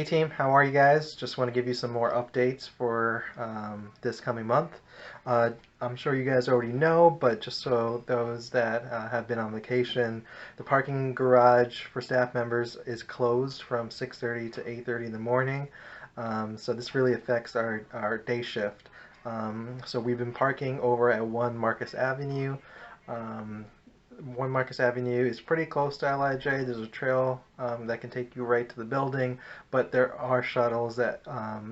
Hey team, how are you guys? Just want to give you some more updates for this coming month. Uh, I'm sure you guys already know, but just so those that have been on vacation, the parking garage for staff members is closed from 6:30 to 8:30 in the morning. So this really affects our day shift. So we've been parking over at 1 Marcus Avenue. Um, 1 Marcus Avenue is pretty close to LIJ. There's a trail that can take you right to the building, but there are shuttles that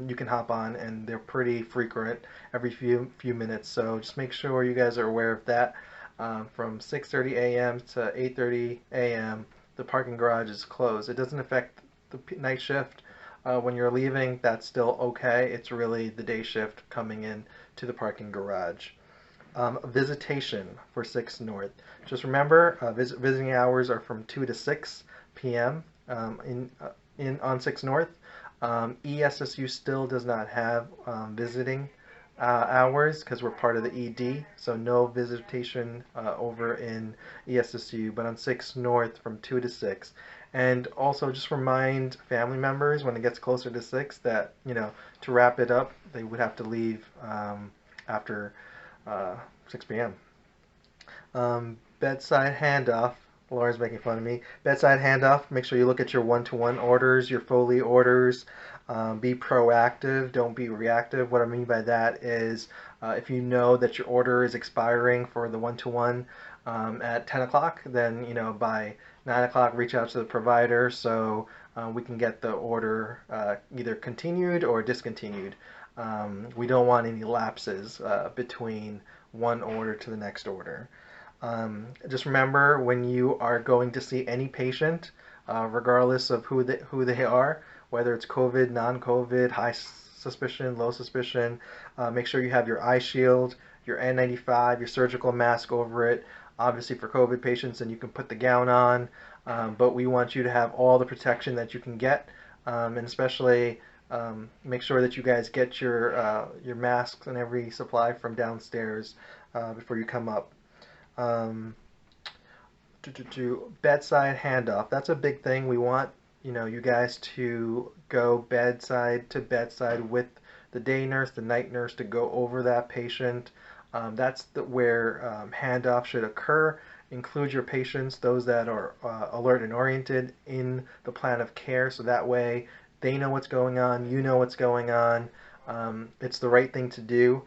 you can hop on, and they're pretty frequent every few minutes. So just make sure you guys are aware of that. From 6:30 a.m. to 8:30 a.m., the parking garage is closed. It doesn't affect the night shift. When you're leaving, that's still okay. It's really the day shift coming in to the parking garage. Visitation for 6 North. Just remember, visiting hours are from 2 to 6 p.m. In on 6 North. ESSU still does not have visiting hours because we're part of the ED, so no visitation over in ESSU, but on 6 North from 2 to 6. And also just remind family members when it gets closer to 6 that, to wrap it up, they would have to leave after 6 p.m. Bedside handoff. Laura's making fun of me. Bedside handoff. Make sure you look at your one-to-one orders, your Foley orders. Be proactive. Don't be reactive. What I mean by that is if you know that your order is expiring for the one-to-one at 10 o'clock, then by 9 o'clock reach out to the provider so we can get the order either continued or discontinued. We don't want any lapses between one order to the next order. Just remember when you are going to see any patient, regardless of who they are, whether it's COVID, non-COVID, high suspicion, low suspicion, make sure you have your eye shield, your N95, your surgical mask over it. Obviously for COVID patients, then you can put the gown on, but we want you to have all the protection that you can get, and especially make sure that you guys get your masks and every supply from downstairs before you come up. Um, to bedside handoff. That's a big thing. We want you guys to go bedside to bedside with the day nurse, the night nurse to go over that patient. That's where handoff should occur. Include your patients, those that are alert and oriented, in the plan of care, so that way they know what's going on, you know what's going on. It's the right thing to do.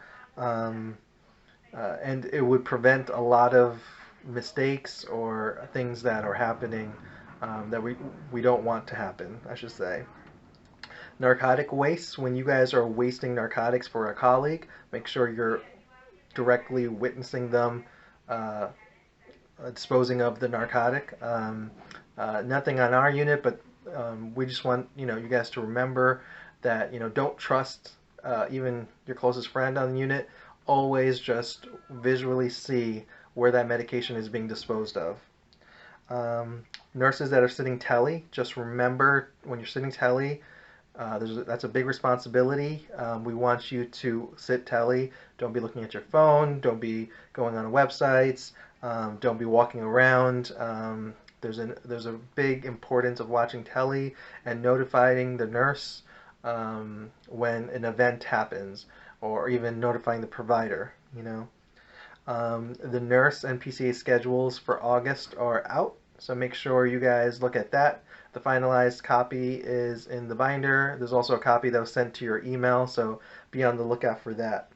And it would prevent a lot of mistakes or things that are happening that we don't want to happen, I should say. Narcotic waste. When you guys are wasting narcotics for a colleague, make sure you're directly witnessing them disposing of the narcotic. Nothing on our unit, but we just want you guys to remember that don't trust even your closest friend on the unit. Always just visually see where that medication is being disposed of. Nurses that are sitting tele, just remember when you're sitting tele, that's a big responsibility. We want you to sit tele. Don't be looking at your phone. Don't be going on websites. Don't be walking around. There's a big importance of watching tele and notifying the nurse when an event happens, or even notifying the provider. The nurse and PCA schedules for August are out, so make sure you guys look at that. The finalized copy is in the binder. There's also a copy that was sent to your email, so be on the lookout for that.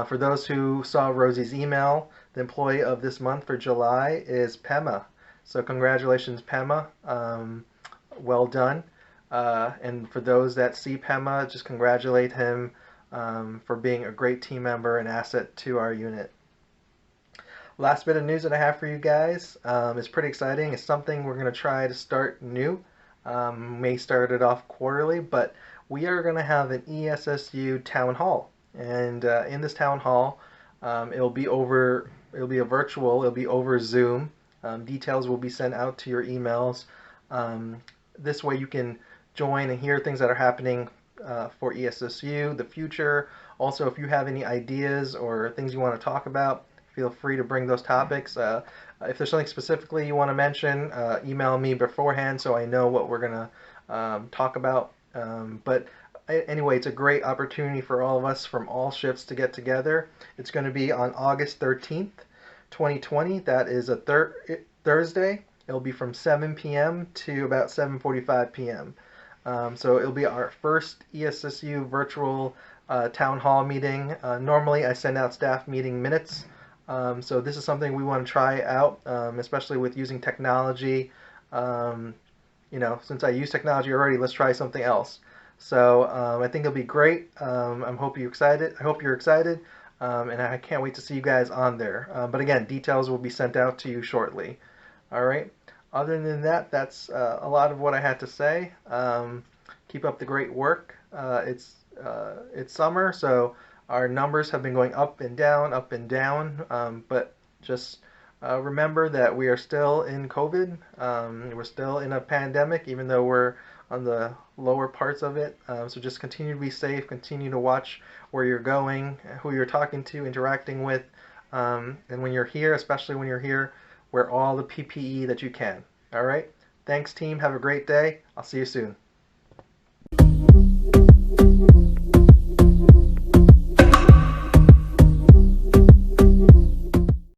For those who saw Rosie's email, the employee of this month for July is Pema. So congratulations, Pema. Well done. And for those that see Pema, just congratulate him for being a great team member and asset to our unit. Last bit of news that I have for you guys is pretty exciting. It's something we're going to try to start new. May start it off quarterly, but we are going to have an ESSU town hall. And in this town hall, it'll be over Zoom. Details will be sent out to your emails. This way you can join and hear things that are happening for ESSU, the future. Also, if you have any ideas or things you want to talk about, feel free to bring those topics. If there's something specifically you want to mention, email me beforehand so I know what we're going to talk about But anyway, it's a great opportunity for all of us from all shifts to get together. It's going to be on August 13th, 2020. That is a Thursday. It'll be from 7 p.m. to about 7:45 p.m. So it'll be our first ESSU virtual town hall meeting. Normally, I send out staff meeting minutes. So this is something we want to try out, especially with using technology. Um, since I use technology already, let's try something else. So I think it'll be great. I hope you're excited. I hope you're excited, and I can't wait to see you guys on there. But again, details will be sent out to you shortly. All right. Other than that, that's a lot of what I had to say. Keep up the great work. It's summer, so our numbers have been going up and down. But just remember that we are still in COVID. We're still in a pandemic, even though we're on the lower parts of it. So just continue to be safe. Continue to watch where you're going, who you're talking to, interacting with, and when you're here, especially when you're here, wear all the PPE that you can. All right. Thanks, team. Have a great day. I'll see you soon.